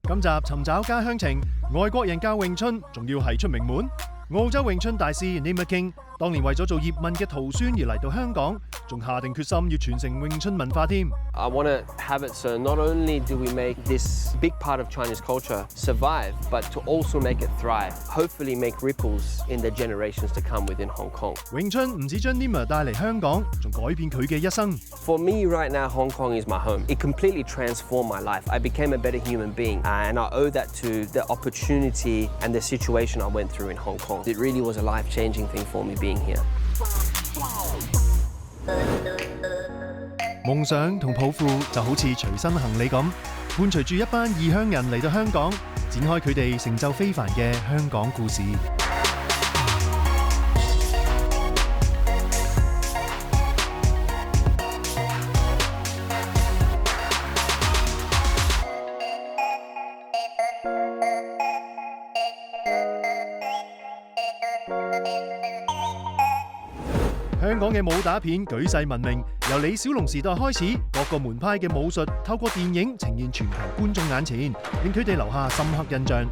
今集尋找家鄉情，外國人教詠春，仲要係出名門。澳洲詠春大師 Nima King 當年為咗做葉問嘅徒孫而嚟到香港，仲下定決心要傳承詠春文化添。I want to have it so not only do we make this big part of Chinese culture survive, but to also make it thrive. Hopefully make ripples in the generations to come within Hong Kong. 詠春唔止將 Nima 帶嚟香港，仲改變佢嘅一生。For me right now, Hong Kong is my home. It completely transformed my life. I became a better human being, and I owe that to the opportunity and the situation I went through in Hong Kong. It really was a life-changing thing for me being here. 夢想同抱負就好似隨身行李咁，伴隨住一班異鄉人嚟到香港，展開佢哋成就非凡嘅香港故事。香港嘅武打片舉世聞名，由李小龍時代開始，各個門派嘅武術透過電影呈現全球觀眾眼前，令佢哋留下深刻印象。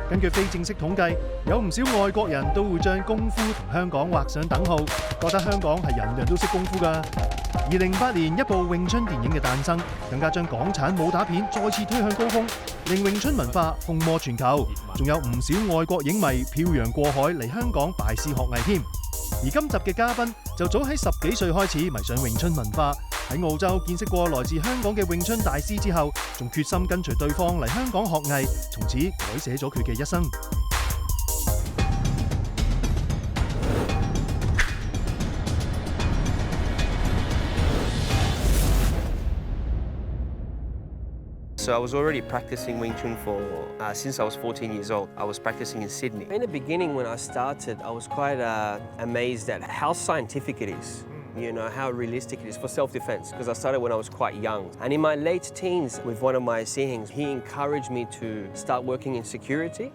根據非正式統計，有唔少外國人都會將功夫同香港畫上等號，覺得香港係人人都識功夫㗎。2008年一部詠春電影嘅誕生，更加將港產武打片再次推向高峰，令詠春文化風靡全球，仲有唔少外國影迷漂洋過海嚟香港拜師學藝添。而今集嘅嘉賓就早喺10幾歲開始迷上詠春文化，喺澳洲見識過來自香港嘅詠春大師之後，仲決心跟隨對方嚟香港學藝，從此改寫咗佢嘅一生。So I was already practicing Wing Chun for since I was 14 years old. I was practicing in Sydney. In the beginning, when I started, I was quite amazed at how scientific it is. You know, how realistic it is for self-defense, because I started when I was quite young. And in my late teens, with one of my siblings, he encouraged me to start working in security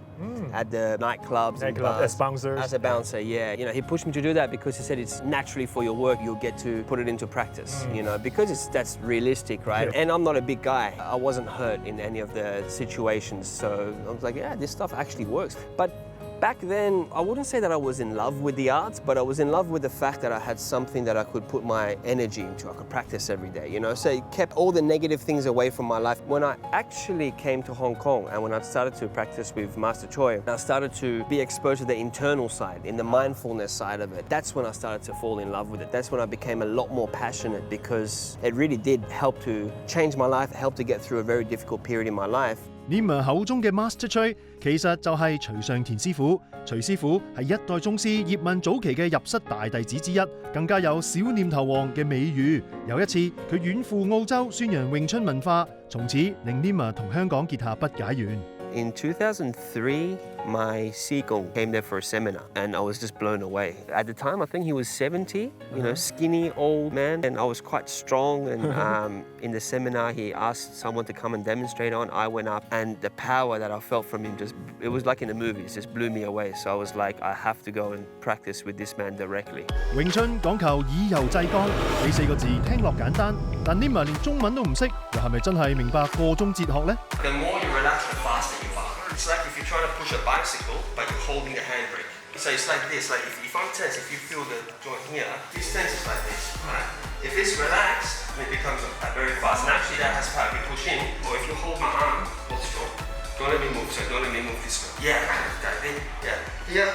at the nightclubs and bars. As bouncers? As a bouncer, yeah. You know, he pushed me to do that because he said it's naturally for your work, you'll get to put it into practice, you know, because that's realistic, right? Yeah. And I'm not a big guy. I wasn't hurt in any of the situations, so I was like, yeah, this stuff actually works. But back then, I wouldn't say that I was in love with the arts, but I was in love with the fact that I had something that I could put my energy into. I could practice every day, you know? So it kept all the negative things away from my life. When I actually came to Hong Kong and when I started to practice with Master Choi, I started to be exposed to the internal side, in the mindfulness side of it. That's when I started to fall in love with it. That's when I became a lot more passionate, because it really did help to change my life, help to get through a very difficult period in my life. Nima 口中嘅 Master Choi 其實就係徐尚田師傅。徐師傅係一代宗師葉問早期嘅入室大弟子之一，更加有小念頭王嘅美譽。有一次，佢遠赴澳洲宣揚詠春文化，從此令 Nima 同香港結下不解緣。In 2003, my Seagull came there for a seminar, and I was just blown away. At the time, I think he was 70, you know, skinny old man, and I was quite strong. And in the seminar, he asked someone to come and demonstrate on. I went up, and the power that I felt from him it was like in the movies, just blew me away. So I was like, I have to go and practice with this man directly. 詠春講求以柔制剛，呢4個字聽落簡單，但 Nima 連中文都唔識，又係咪真係明白個中哲學呢？ The more you relax, the faster you are. It's like if you're trying to push a bicycle, but you're holding the handbrake. So it's like this, like if I'm tense, if you feel the joint here, this tense is like this, right? If it's relaxed, it becomes very fast. And actually that has power. If you push in, or if you hold my arm, hold strong. Don't let me move, so don't let me move this way. Yeah, that thing, yeah. Here,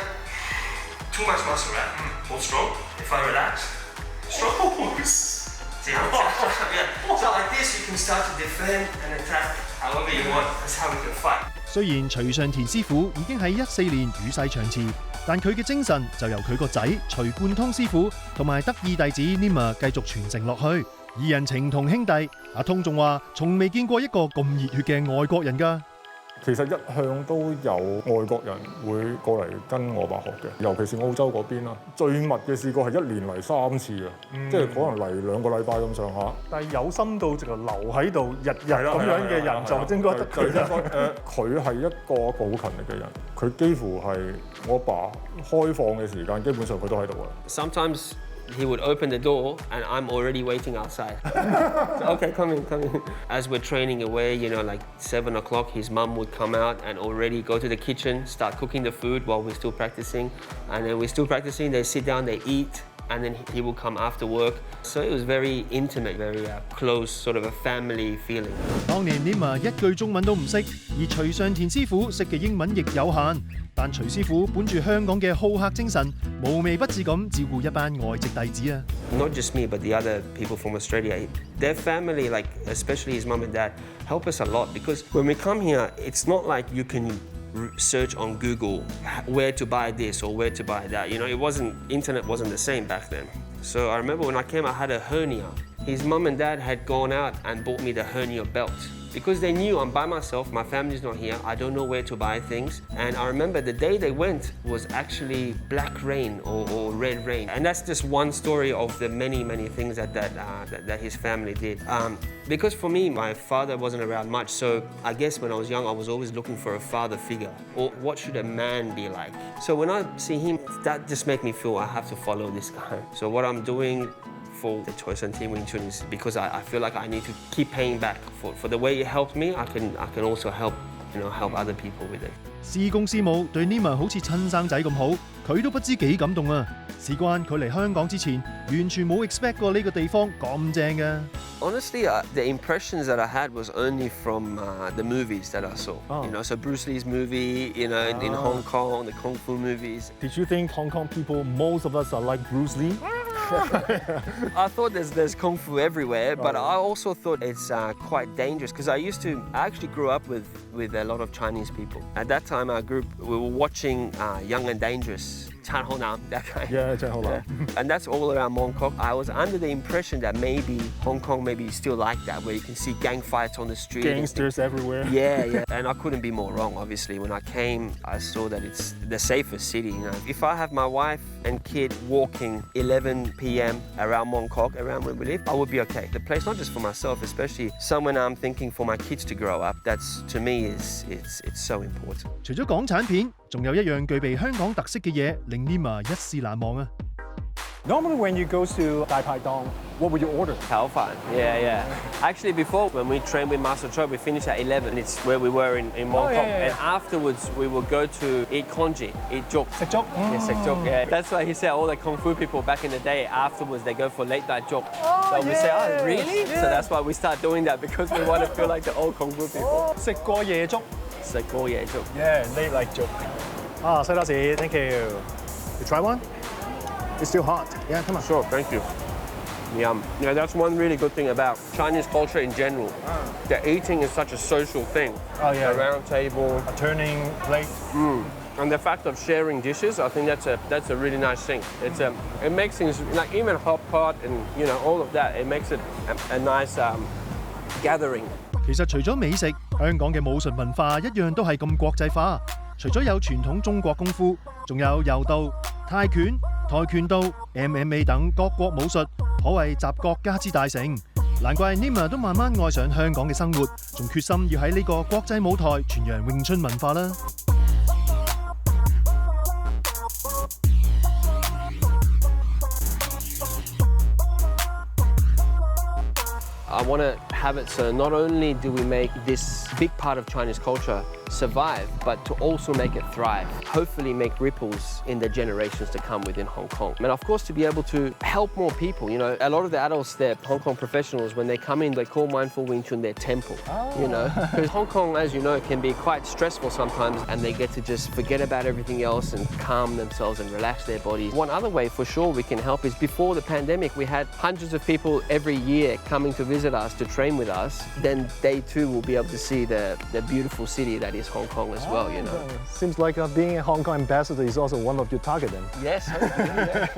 too much muscle, right? Hold strong. If I relax, strong. See how yeah. So like this, you can start to defend and attack however you want. That's how we can fight. 雖然徐尚田師傅已經喺14年與世長辭，但佢嘅精神就由佢個仔徐貫通師傅同埋得意弟子 Nima 繼續傳承落去。二人情同兄弟，阿通仲話從未見過一個咁熱血嘅外國人㗎。其實一向都有外國人會過嚟跟我學嘅，尤其是澳洲嗰邊啦。最密嘅試過係1年嚟3次嘅，即係可能嚟2個禮拜咁上下。但係有心到直頭留喺度日日咁樣嘅人，就應該得佢啦。佢係一個好勤力嘅人，佢幾乎係我爸開放嘅時間，基本上佢都喺度嘅。Sometimes he would open the door and I'm already waiting outside. So, okay, come in. As we're training away, like 7 o'clock, his mum would come out and already go to the kitchen, start cooking the food while we're still practicing. And then we're still practicing, they sit down, they eat, and then he will come after work. So it was very intimate, very close, sort of a family feeling. 當年 Nima 一句中文都唔識，而徐上田師傅識嘅英文亦有限。但徐師傅本住香港嘅好客精神，無微不至咁照顧一班外籍弟子啊。Not just me, but the other people from Australia. Their family, like especially his mum and dad, help us a lot because when we come here, it's not like you can search on Google where to buy this or where to buy that. Internet wasn't the same back then. So I remember when I came, I had a hernia. His mum and dad had gone out and bought me the hernia belt. Because they knew I'm by myself, my family's not here, I don't know where to buy things. And I remember the day they went was actually black rain or red rain. And that's just one story of the many, many things that his family did. Because for me, my father wasn't around much, so I guess when I was young, I was always looking for a father figure. Or what should a man be like? So when I see him, that just makes me feel I have to follow this guy. So what I'm doing for the Choi Sun Team Wing Chun is because I feel like I need to keep paying back for the way it helped me. I can also help other people with it. 師公師母對 Nima 好似親生仔咁好，佢都不知幾感動啊！事關佢嚟香港之前，完全冇 expect 過呢個地方咁正嘅。Honestly, the impressions that I had was only from the movies that I saw. So Bruce Lee's movie, in Hong Kong, the Kung Fu movies. Did you think Hong Kong people, most of us are like Bruce Lee? I thought there's Kung Fu everywhere, but I also thought it's quite dangerous because I actually grew up with a lot of Chinese people. At that time, we were watching Young and Dangerous. Chan Ho Nam, that guy. Yeah, Chan Ho Nam. And that's all around Mongkok. I was under the impression that maybe Hong Kong maybe still like that, where you can see gang fights on the street. Gangsters everywhere. Yeah. And I couldn't be more wrong, obviously. When I came, I saw that it's the safest city. If I have my wife and kid walking 11 p.m. around Mongkok, around where we live, I would be okay. The place, not just for myself, especially somewhere I'm thinking for my kids to grow up, that's, to me, it's so important. 除咗港產片，仲有一樣具備香港特色嘅嘢，令 Nima 一試難忘啊！ Normally when you go to Dai Pai Dong, what would you order? Khao Fan, yeah. Actually, before, when we trained with Master Choi, we finished at 11. It's where we were in Mongkok. yeah. And afterwards, we would go to eat congee, eat juk. Sek Jok? Yeah, Sek Jok, yeah. That's why he said all the Kung Fu people back in the day, afterwards, they go for late night juk. So we say, oh, really? Yeah. So that's why we start doing that, because we want to feel like the old Kung Fu people. 食過夜粥 Sek Go Ye Juk. Yeah, late night juk. Ah, 西多士 thank you. You try one? It's still hot. Yeah, come on. Sure, thank you. Yum. Yeah, that's one really good thing about Chinese culture in general. That eating is such a social thing. Oh, yeah. A round table. A turning plate. And the fact of sharing dishes, I think that's a really nice thing. It makes things, like even hot pot and all of that, it makes it a nice gathering. 其實除咗美食，香港嘅武術文化一樣都係咁國際化。除咗有傳統中國功夫，仲有柔道、泰拳、跆拳道、MMA 等各國武術，可謂集國家之大成。難怪 Nima 都慢慢愛上香港嘅生活，仲決心要喺呢個國際舞台傳揚詠春文化啦。I want to have it so not only do we make this big part of Chinese culture survive, but to also make it thrive. Hopefully make ripples in the generations to come within Hong Kong. And of course to be able to help more people. A lot of the adults there, Hong Kong professionals, when they come in, they call Mindful Wing Chun their temple. Because Hong Kong, as you know, can be quite stressful sometimes, and they get to just forget about everything else and calm themselves and relax their bodies. One other way for sure we can help is before the pandemic, we had hundreds of people every year coming to visit us, to train with us. Then they too will be able to see the beautiful city that is Hong Kong as well, Seems like being a Hong Kong ambassador is also one of your target then. Yes, hopefully,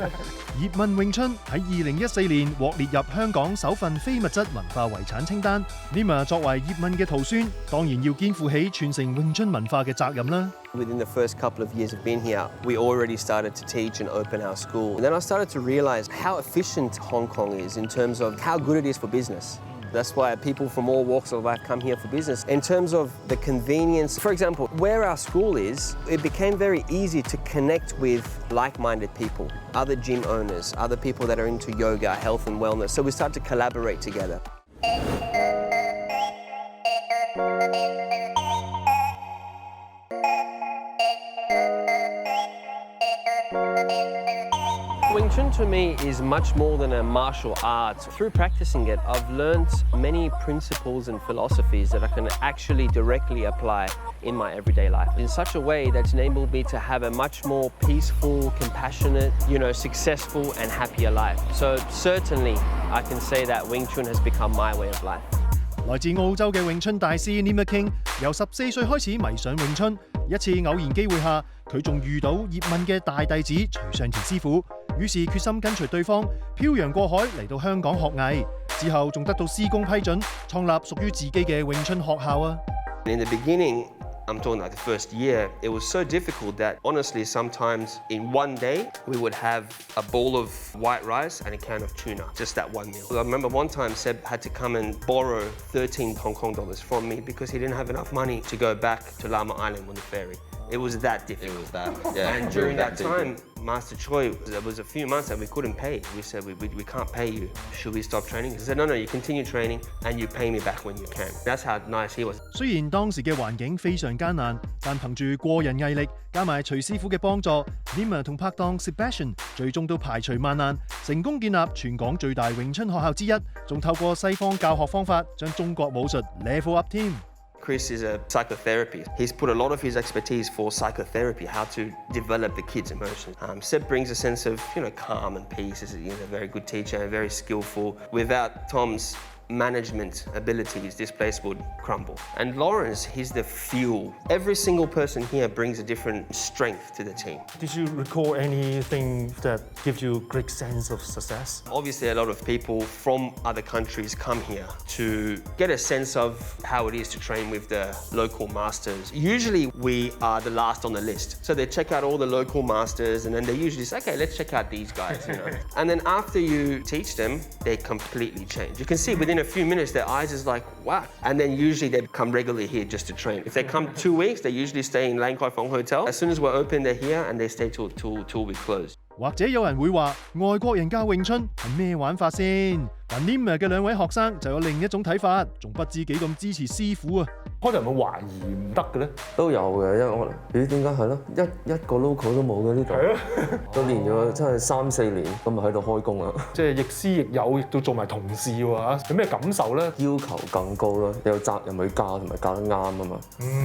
葉問詠春喺2014年獲列入香港首份非物質文化遺產清單。Nima 作為葉問嘅徒孫，當然要肩負起傳承詠春文化嘅責任啦。Within the first couple of years of being here, we already started to teach and open our school. And then I started to realize how efficient Hong Kong is in terms of how good it is for business. That's why people from all walks of life come here for business. In terms of the convenience, for example, where our school is, it became very easy to connect with like-minded people, other gym owners, other people that are into yoga, health and wellness. So we started to collaborate together. Wing Chun to me is much more than a martial art. Through practicing it, I've learned many principles and philosophies that I can actually directly apply in my everyday life in such a way that's enabled me to have a much more peaceful, compassionate, successful and happier life. So certainly I can say that Wing Chun has become my way of life. 來自澳洲嘅詠春大師 Limmer King 由14歲開始迷上詠春，一次偶然機會下，佢仲遇到葉問嘅大弟子徐尚田師傅，於是決心跟隨對方漂洋過海嚟到香港學藝，之後仲得到師公批准，創立屬於自己嘅詠春學校啊！ In the beginning, I'm talking like the first year, it was so difficult that honestly sometimes in one day we would have a bowl of white rice and a can of tuna, just that one meal. I remember one time Seb had to come and borrow 13 Hong Kong dollars from me because he didn't have enough money to go back to Lama Island on the ferry. It was that difficult. It was that, yeah. And during that time, Master Choi, there was a few months that we couldn't pay. We said, we can't pay you. Should we stop training? He said, no, you continue training and you pay me back when you can. That's how nice he was. 雖然當時嘅環境非常艱難，但憑住過人毅力，加埋徐師傅嘅幫助 ，Limmer 同拍檔 Sebastian 最終都排除萬難，成功建立全港最大詠春學校之一，仲透過西方教學方法將中國武術 level up 添。 Chris is a psychotherapist. He's put a lot of his expertise for psychotherapy, how to develop the kids' emotions. Seb brings a sense of, calm and peace. He's a very good teacher and very skillful. Without Tom's management abilities, this place would crumble. And Lawrence, he's the fuel. Every single person here brings a different strength to the team. Did you recall anything that gives you a great sense of success? Obviously, a lot of people from other countries come here to get a sense of how it is to train with the local masters. Usually, we are the last on the list. So they check out all the local masters and then they usually say, okay, let's check out these guys. And then after you teach them, they completely change. You can see within a few minutes, their eyes is like, wow. And then usually they come regularly here just to train. If they come 2 weeks, they usually stay in Lang Kai Fong Hotel. As soon as we're open, they're here and they stay till we close. 或者有人會話外國人教詠春係咩玩法先？但 Limmer 嘅兩位學生就有另一種睇法，仲不知幾咁支持師傅啊！開頭有冇懷疑唔得嘅咧？都有嘅，因為我點解係咯？一個 local 都冇嘅呢度，都練咗真係3、4年，咁咪喺度開工啦。即係亦師亦友，亦都做埋同事喎，有咩感受咧？要求更高咯，你有責任去教同埋教得啱啊嘛。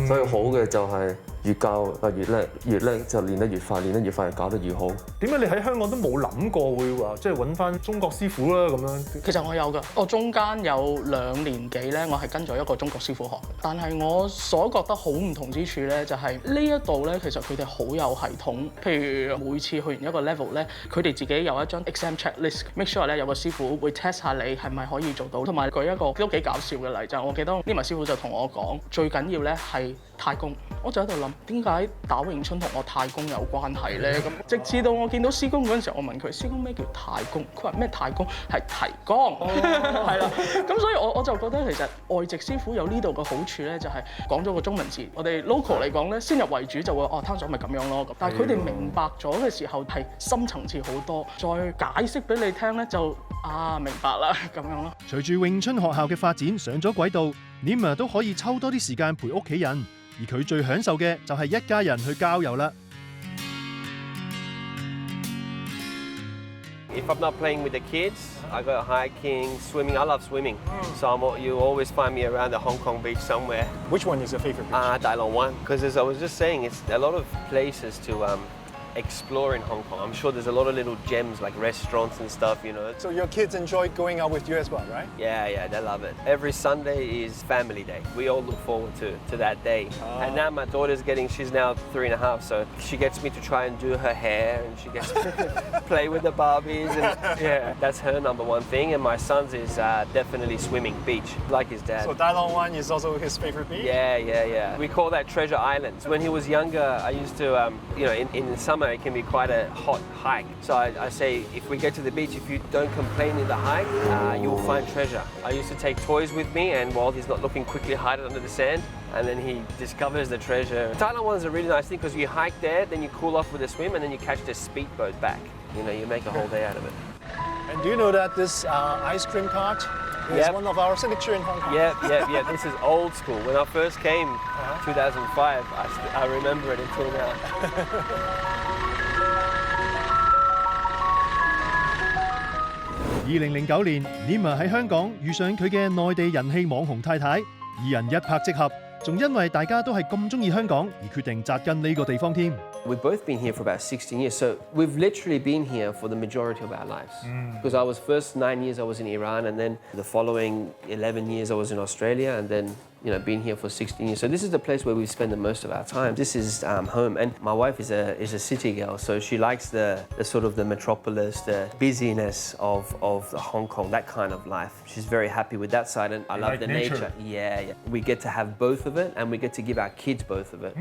所以好嘅就係越教越叻，越叻就練得越快，練得越快就教得越好。點解你喺香港都冇諗過會話即係揾翻中國師傅啦咁樣？其實我有㗎，我中間有2年幾咧，我係跟咗一個中國師傅學，但係我所覺得好唔同之處咧，就係呢一度咧，其實佢哋好有系統。譬如每次去完一個 level 咧，佢哋自己有一張 exam checklist，make sure 咧有個師傅會 test 下你係咪可以做到。同埋舉一個都幾搞笑嘅例就係，我記得Limmer師傅就同我講，最緊要咧係太公。我就喺度諗，點解打詠春同我太公有關係咧？咁直至到我見到師公嗰陣時候，我問佢師公咩叫太公？佢話咩太公係提肛，係啦。咁所以我就覺得其實外籍師傅有呢度嘅好處咧，就係講咗個中文字。我哋 local 嚟講咧，先入為主就會攤咗咪咁樣咯。但係佢哋明白咗嘅時候係深層次好多，再解釋俾你聽咧就明白啦咁樣咯。隨住詠春學校嘅發展上咗軌道 ，Limmer 都可以抽多啲時間陪屋企人。而佢最享受嘅就係一家人去郊遊啦。If I'm not playing with the kids, I go hiking, swimming. I love swimming, so you always find me around the Hong Kong beach somewhere. Which one is your favorite beach? Dai Long Wan, because as I was just saying, it's a lot of places to explore in Hong Kong. I'm sure there's a lot of little gems like restaurants and stuff, So your kids enjoy going out with you as well, right? Yeah, they love it. Every Sunday is family day. We all look forward to that day. And now my daughter's she's now 3.5, so she gets me to try and do her hair and she gets to play with the Barbies. And yeah, that's her number one thing. And my son's is definitely swimming, beach, like his dad. So Dai Long Wan is also his favorite beach? Yeah. We call that Treasure Islands. When he was younger, I used to, in the summer, summer, it can be quite a hot hike. So I say, if we get to the beach, if you don't complain in the hike, you'll find treasure. I used to take toys with me, and while he's not looking, quickly hide it under the sand, and then he discovers the treasure. Thailand one's a really nice thing because you hike there, then you cool off with a swim, and then you catch the speedboat back. You know, you make a whole day out of it. And do you know that this ice cream cart is Yep. one of our signature in Hong Kong? Yeah. This is old school. When I first came, 2005, I remember it until now. 2009年 Nima 喺香港遇上佢嘅內地人氣網紅太太，二人一拍即合，仲因為大家都係咁中意香港而決定扎根呢個地方添。We've both been here for about 16 years, so we've literally been here for the majority of our lives. Because I was first 9 years I was in Iran, and then the following 11 years I was in Australia, and then been here for 16 years. So this is the place where we spend the most of our time. This is home, and my wife is a city girl, so she likes the sort of the metropolis, the busyness of the Hong Kong, that kind of life. She's very happy with that side, and I love like the nature. nature. Yeah. We get to have both of it, and we get to give our kids both of it.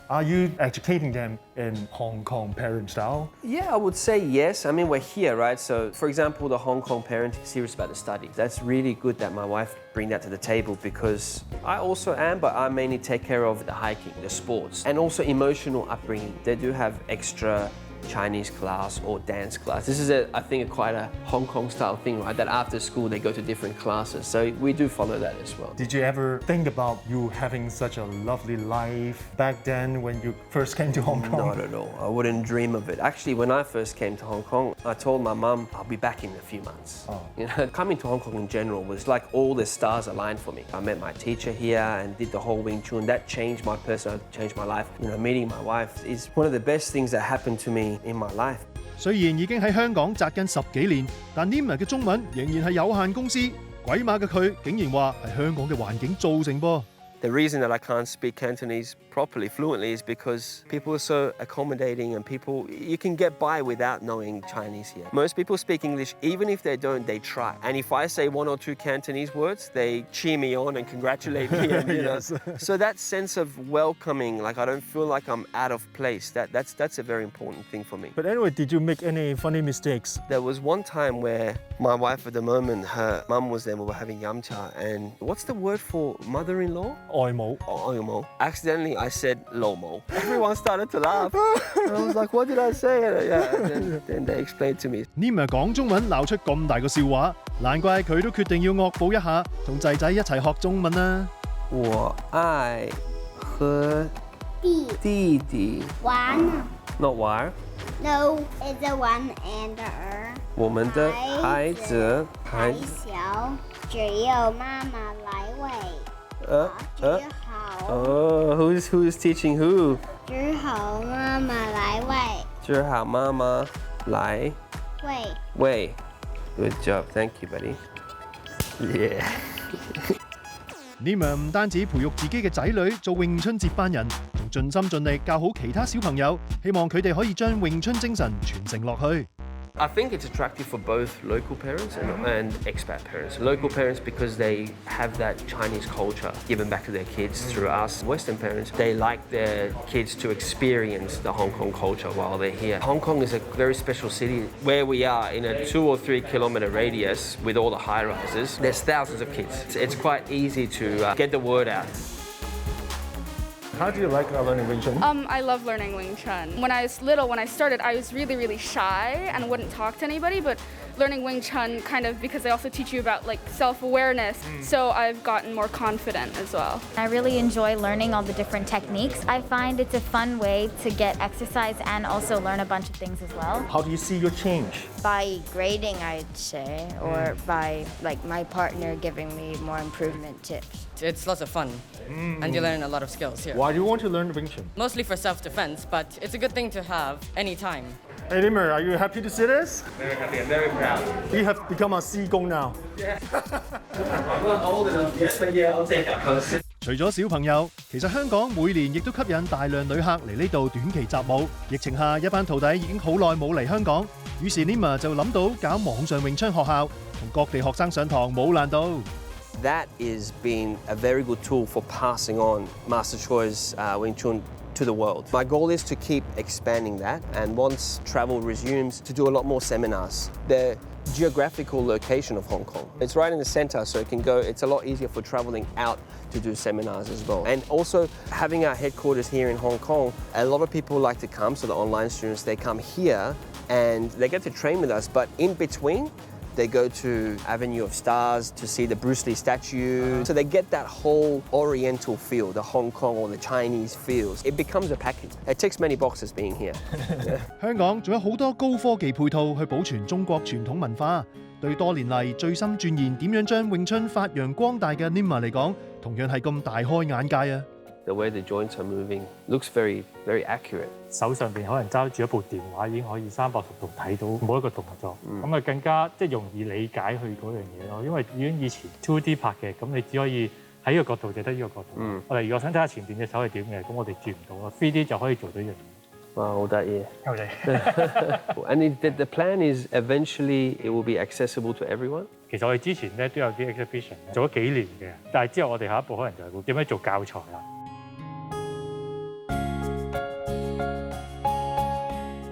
Are you educating them in Hong Kong parent style? Yeah, I would say yes. I mean, we're here, right? So, for example, the Hong Kong parent is serious about the study. That's really good that my wife bring that to the table, because I also am, but I mainly take care of the hiking, the sports, and also emotional upbringing. They do have extra Chinese class or dance class. This is, I think, quite a Hong Kong style thing, right? That after school they go to different classes. So we do follow that as well. Did you ever think about you having such a lovely life back then when you first came to Hong Kong? Not at all. I wouldn't dream of it. Actually, when I first came to Hong Kong, I told my mum I'll be back in a few months. Coming to Hong Kong in general was like all the stars aligned for me. I met my teacher here and did the whole Wing Chun. That changed my personality, changed my life. Meeting my wife is one of the best things that happened to me in my life. 雖然已經喺香港扎根10幾年，但 Nima 嘅中文仍然係有限公司。鬼馬嘅佢竟然話係香港嘅環境造成噃。The reason that I can't speak Cantonese properly, fluently, is because people are so accommodating, and you can get by without knowing Chinese here. Most people speak English, even if they don't, they try. And if I say 1 or 2 Cantonese words, they cheer me on and congratulate me. And, So that sense of welcoming, like I don't feel like I'm out of place, that's a very important thing for me. But anyway, did you make any funny mistakes? There was one time where my wife at the moment, her mum was there, we were having yum cha, and what's the word for mother-in-law? 外母 Oimo. Accidentally, I said Lomo. Everyone started to laugh. And I was like, what did I say? And then they explained to me. Nima 講中文鬧出咁大個笑話，難怪佢都決定要惡補一下，同仔仔一齊學中文啦。我愛和弟弟玩 not 玩 No, it's a one and a 我們的孩子还小，只有媽媽來餵。只好 who's teaching who? 只好媽媽來餵。只好媽媽來餵 Good job, thank you, buddy. Yeah. Nima 唔單止培育自己嘅仔女做詠春接班人，仲盡心盡力教好其他小朋友，希望佢哋可以將詠春精神傳承落去。I think it's attractive for both local parents and expat parents. Local parents because they have that Chinese culture given back to their kids through us. Western parents, they like their kids to experience the Hong Kong culture while they're here. Hong Kong is a very special city. Where we are in a 2 or 3 kilometre radius with all the high rises, there's thousands of kids. It's quite easy to get the word out. How do you like learning Wing Chun? I love learning Wing Chun. When I was little, when I started, I was really, really shy and wouldn't talk to anybody, but learning Wing Chun kind of, because they also teach you about like self-awareness, so I've gotten more confident as well. I really enjoy learning all the different techniques. I find it's a fun way to get exercise and also learn a bunch of things as well. How do you see your change? By grading, I'd say, or by like my partner giving me more improvement tips. It's lots of fun, and you learn a lot of skills here. Why do you want to learn Wing Chun? Mostly for self-defense, but it's a good thing to have anytime. Hey Nima, are you happy to see this? Very happy, I'm very proud. You have become a 師公 now. I'm not old enough yet, but yeah, I'll take that post. 除咗小朋友，其實香港每年亦都吸引大量旅客嚟呢度短期習武。疫情下，一班徒弟已經好耐冇嚟香港，於是 Nima 就諗到搞網上詠春學校，同各地學生上堂冇難度。that is been a very good tool for passing on Master Choi's Wing Chun to the world. My goal is to keep expanding that, and once travel resumes, to do a lot more seminars. The geographical location of Hong Kong, it's right in the center, so it's a lot easier for traveling out to do seminars as well. And also having our headquarters here in Hong Kong, a lot of people like to come, so the online students, they come here and they get to train with us, but in between, they go to Avenue of Stars to see the Bruce Lee statue. So they get that whole Oriental feel, the Hong Kong or the Chinese feels. It becomes a package. It ticks many boxes being here. 香港仲有好多高科技配套去保存中國傳統文化。對多年嚟醉心鑽研點樣將詠春發揚光大嘅 Nima 嚟講，同樣係咁大開眼界啊！ The way the joints are moving looks very, very accurate. 手上邊可能揸住一部電話已經可以360度睇到每一個動作，咁啊更加容易理解佢嗰樣嘢咯。因為以前 2D 拍嘅，咁你只可以喺呢個角度就得呢個角度。我哋如果想睇下前邊隻手係點嘅，咁我哋轉唔到咯。3D 就可以做到呢樣嘢。哇，好得意！好嘅。And the plan is eventually it will be accessible to everyone. 其實我哋之前咧都有啲 exhibition 做咗幾年嘅，但係之後我哋下一步可能就係會點樣做教材啦。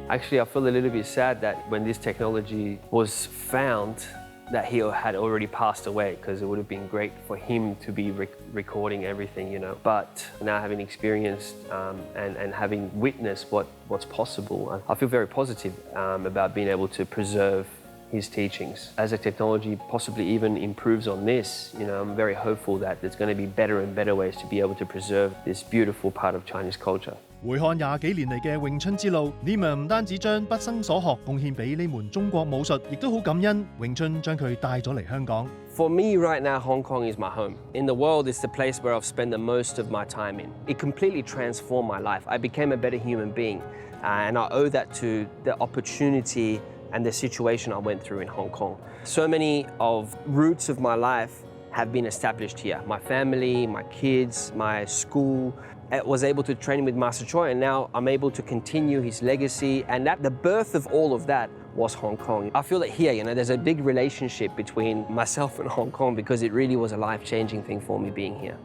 Actually, I feel a little bit sad that when this technology was found, that he had already passed away, because it would have been great for him to be recording everything, you know. But now having experienced and having witnessed what's possible, I feel very positive about being able to preserve his teachings. As the technology possibly even improves on this, you know, I'm very hopeful that there's going to be better and better ways to be able to preserve this beautiful part of Chinese culture. 回看20幾年嚟嘅詠春之路 ，Nima 唔單止將畢生所學貢獻俾呢門中國武術，亦都好感恩詠春將佢帶咗嚟香港。For me right now, Hong Kong is my home. In the world, it's the place where I've spent the most of my time in. It completely transformed my life. I became a better human being, and I owe that to the opportunity and the situation I went through in Hong Kong. So many of roots of my life have been established here. My family, my kids, my school. I was able to train with Master Choi, and now I'm able to continue his legacy, and the birth of all of that was Hong Kong. I feel that here, you know, there's a big relationship between myself and Hong Kong, because it really was a life-changing thing for me being here.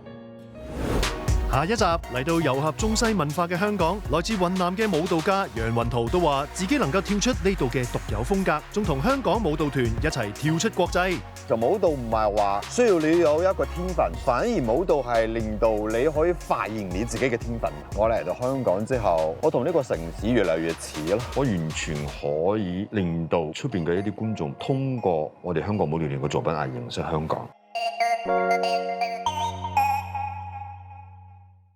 下一集嚟到糅合中西文化嘅香港，來自雲南嘅舞蹈家楊雲圖都話自己能夠跳出呢度嘅獨有風格，仲同香港舞蹈團一齊跳出國際。就舞蹈唔係話需要你有一個天分，反而舞蹈係令到你可以發現你自己嘅天分。我嚟到香港之後，我同呢個城市越嚟越似咯。我完全可以令到出邊嘅一啲觀眾通過我哋香港舞蹈團嘅作品而認識香港。